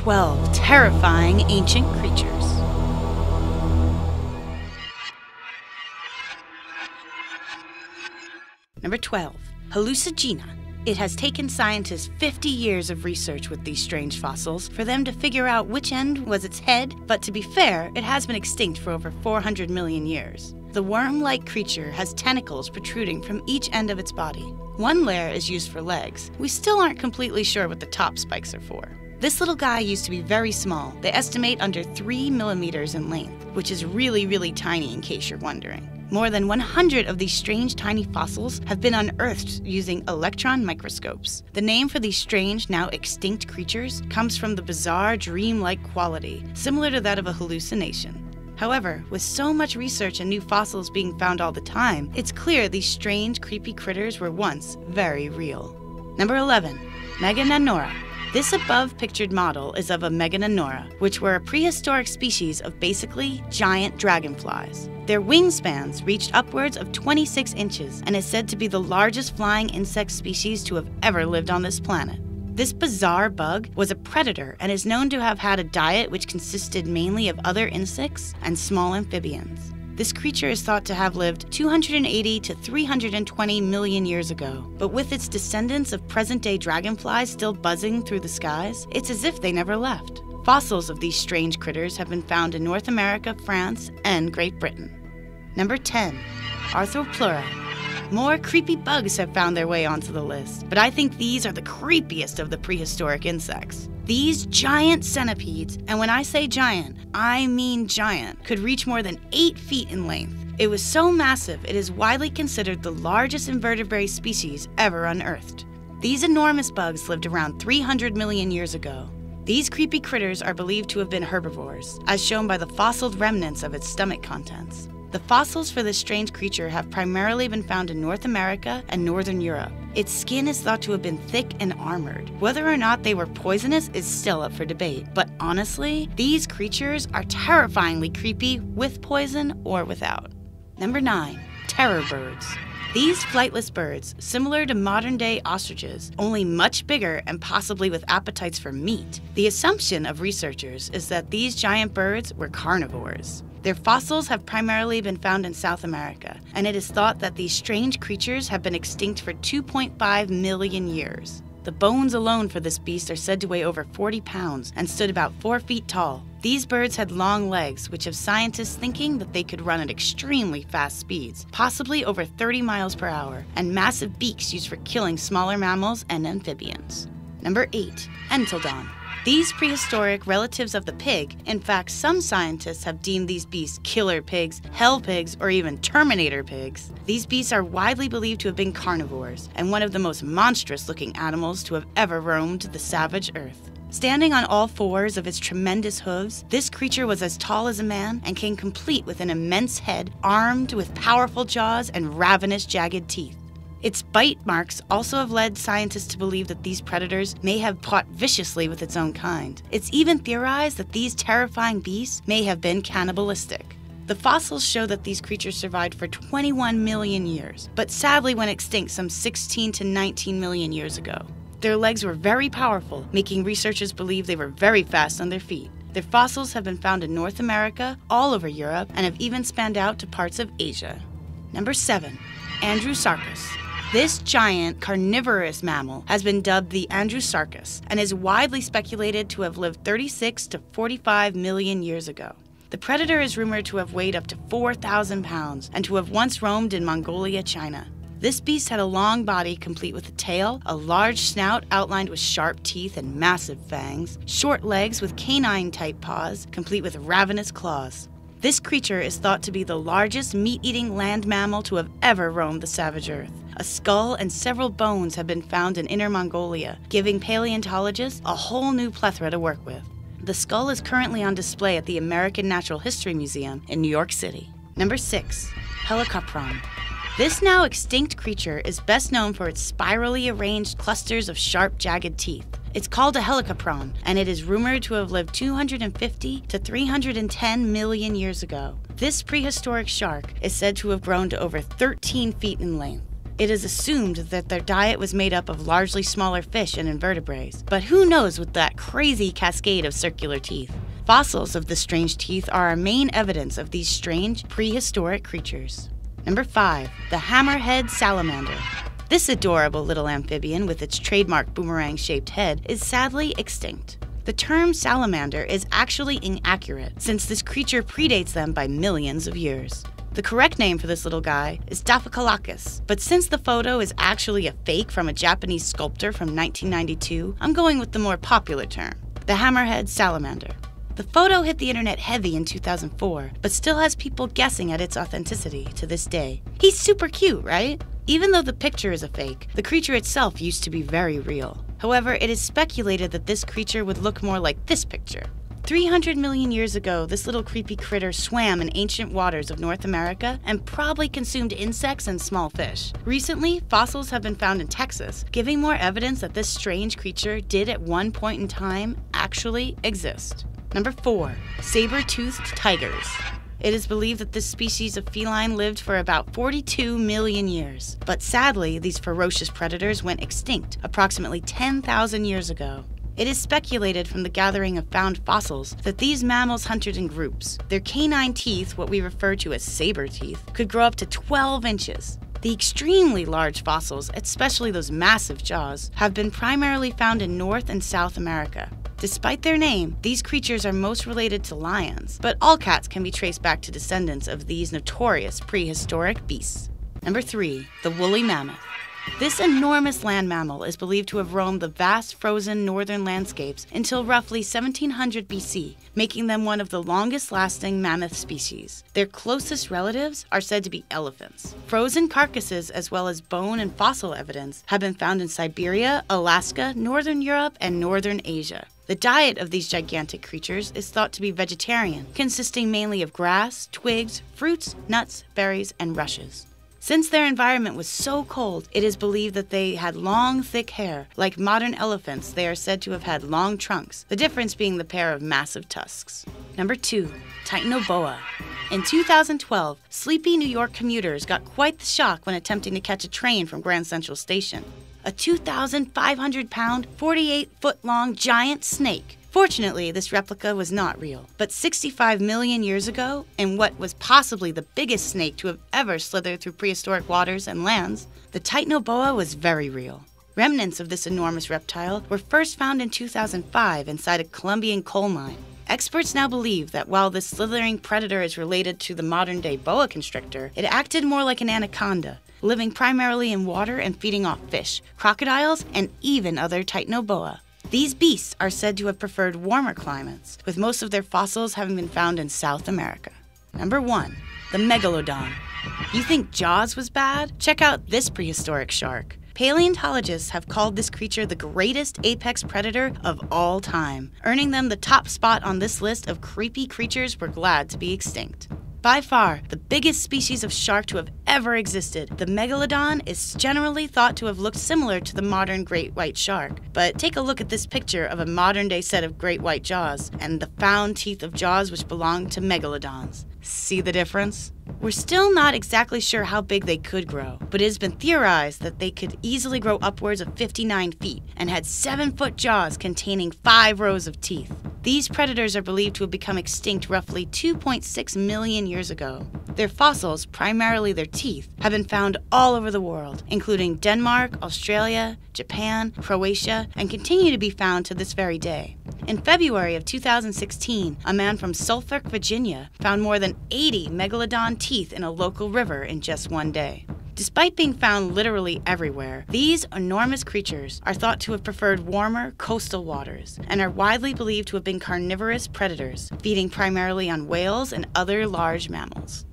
12 terrifying ancient creatures. Number 12, Hallucigena. It has taken scientists 50 years of research with these strange fossils for them to figure out which end was its head, but to be fair, it has been extinct for over 400 million years. The worm-like creature has tentacles protruding from each end of its body. One layer is used for legs. We still aren't completely sure what the top spikes are for. This little guy used to be very small. They estimate under 3 millimeters in length, which is really tiny in case you're wondering. More than 100 of these strange tiny fossils have been unearthed using electron microscopes. The name for these strange, now extinct creatures comes from the bizarre dream-like quality, similar to that of a hallucination. However, with so much research and new fossils being found all the time, it's clear these strange, creepy critters were once very real. Number 11, Megananora. This above-pictured model is of a Megananora, which were a prehistoric species of basically giant dragonflies. Their wingspans reached upwards of 26 inches and is said to be the largest flying insect species to have ever lived on this planet. This bizarre bug was a predator and is known to have had a diet which consisted mainly of other insects and small amphibians. This creature is thought to have lived 280 to 320 million years ago, but with its descendants of present-day dragonflies still buzzing through the skies, it's as if they never left. Fossils of these strange critters have been found in North America, France, and Great Britain. Number 10, Arthropleura. More creepy bugs have found their way onto the list, but I think these are the creepiest of the prehistoric insects. These giant centipedes, and when I say giant, I mean giant, could reach more than 8 feet in length. It was so massive, it is widely considered the largest invertebrate species ever unearthed. These enormous bugs lived around 300 million years ago. These creepy critters are believed to have been herbivores, as shown by the fossilized remnants of its stomach contents. The fossils for this strange creature have primarily been found in North America and Northern Europe. Its skin is thought to have been thick and armored. Whether or not they were poisonous is still up for debate, but honestly, these creatures are terrifyingly creepy with poison or without. Number 9, terror birds. These flightless birds, similar to modern-day ostriches, only much bigger and possibly with appetites for meat. The assumption of researchers is that these giant birds were carnivores. Their fossils have primarily been found in South America, and it is thought that these strange creatures have been extinct for 2.5 million years. The bones alone for this beast are said to weigh over 40 pounds and stood about 4 feet tall. These birds had long legs, which have scientists thinking that they could run at extremely fast speeds, possibly over 30 miles per hour, and massive beaks used for killing smaller mammals and amphibians. Number 8, Entoldon. These prehistoric relatives of the pig, in fact, some scientists have deemed these beasts killer pigs, hell pigs, or even Terminator pigs. These beasts are widely believed to have been carnivores, and one of the most monstrous-looking animals to have ever roamed the savage earth. Standing on all fours of its tremendous hooves, this creature was as tall as a man and came complete with an immense head, armed with powerful jaws and ravenous, jagged teeth. Its bite marks also have led scientists to believe that these predators may have fought viciously with its own kind. It's even theorized that these terrifying beasts may have been cannibalistic. The fossils show that these creatures survived for 21 million years, but sadly went extinct some 16 to 19 million years ago. Their legs were very powerful, making researchers believe they were very fast on their feet. Their fossils have been found in North America, all over Europe, and have even spanned out to parts of Asia. Number 7, Andrewsarchus. This giant carnivorous mammal has been dubbed the Andrewsarchus and is widely speculated to have lived 36 to 45 million years ago. The predator is rumored to have weighed up to 4,000 pounds and to have once roamed in Mongolia, China. This beast had a long body complete with a tail, a large snout outlined with sharp teeth and massive fangs, short legs with canine-type paws complete with ravenous claws. This creature is thought to be the largest meat-eating land mammal to have ever roamed the savage earth. A skull and several bones have been found in Inner Mongolia, giving paleontologists a whole new plethora to work with. The skull is currently on display at the American Natural History Museum in New York City. Number 6, Helicopteron. This now extinct creature is best known for its spirally arranged clusters of sharp, jagged teeth. It's called a helicopteron, and it is rumored to have lived 250 to 310 million years ago. This prehistoric shark is said to have grown to over 13 feet in length. It is assumed that their diet was made up of largely smaller fish and invertebrates, but who knows with that crazy cascade of circular teeth? Fossils of the strange teeth are our main evidence of these strange prehistoric creatures. Number 5. The hammerhead salamander. This adorable little amphibian with its trademark boomerang-shaped head is sadly extinct. The term salamander is actually inaccurate, since this creature predates them by millions of years. The correct name for this little guy is Daphycolacus, but since the photo is actually a fake from a Japanese sculptor from 1992, I'm going with the more popular term, the hammerhead salamander. The photo hit the internet heavy in 2004, but still has people guessing at its authenticity to this day. He's super cute, right? Even though the picture is a fake, the creature itself used to be very real. However, it is speculated that this creature would look more like this picture. 300 million years ago, this little creepy critter swam in ancient waters of North America and probably consumed insects and small fish. Recently, fossils have been found in Texas, giving more evidence that this strange creature did at one point in time actually exist. Number 4. Saber-toothed tigers. It is believed that this species of feline lived for about 42 million years, but sadly, these ferocious predators went extinct approximately 10,000 years ago. It is speculated from the gathering of found fossils that these mammals hunted in groups. Their canine teeth, what we refer to as saber teeth, could grow up to 12 inches. The extremely large fossils, especially those massive jaws, have been primarily found in North and South America. Despite their name, these creatures are most related to lions, but all cats can be traced back to descendants of these notorious prehistoric beasts. Number 3. The woolly mammoth. This enormous land mammal is believed to have roamed the vast frozen northern landscapes until roughly 1700 BC, making them one of the longest-lasting mammoth species. Their closest relatives are said to be elephants. Frozen carcasses as well as bone and fossil evidence have been found in Siberia, Alaska, northern Europe, and northern Asia. The diet of these gigantic creatures is thought to be vegetarian, consisting mainly of grass, twigs, fruits, nuts, berries, and rushes. Since their environment was so cold, it is believed that they had long, thick hair. Like modern elephants, they are said to have had long trunks, the difference being the pair of massive tusks. Number 2. Titanoboa. In 2012, sleepy New York commuters got quite the shock when attempting to catch a train from Grand Central Station. A 2,500-pound, 48-foot-long giant snake. Fortunately, this replica was not real, but 65 million years ago, in what was possibly the biggest snake to have ever slithered through prehistoric waters and lands, the Titanoboa was very real. Remnants of this enormous reptile were first found in 2005 inside a Colombian coal mine. Experts now believe that while this slithering predator is related to the modern-day boa constrictor, it acted more like an anaconda, living primarily in water and feeding off fish, crocodiles, and even other Titanoboa. These beasts are said to have preferred warmer climates, with most of their fossils having been found in South America. Number 1. The Megalodon. You think Jaws was bad? Check out this prehistoric shark. Paleontologists have called this creature the greatest apex predator of all time, earning them the top spot on this list of creepy creatures we're glad to be extinct. By far, the biggest species of shark to have ever existed, the Megalodon is generally thought to have looked similar to the modern great white shark. But take a look at this picture of a modern-day set of great white jaws and the found teeth of jaws which belong to Megalodons. See the difference? We're still not exactly sure how big they could grow, but it has been theorized that they could easily grow upwards of 59 feet and had 7-foot jaws containing 5 rows of teeth. These predators are believed to have become extinct roughly 2.6 million years ago. Their fossils, primarily their teeth, have been found all over the world, including Denmark, Australia, Japan, Croatia, and continue to be found to this very day. In February of 2016, a man from Suffolk, Virginia, found more than 80 megalodon teeth in a local river in just one day. Despite being found literally everywhere, these enormous creatures are thought to have preferred warmer coastal waters and are widely believed to have been carnivorous predators, feeding primarily on whales and other large mammals.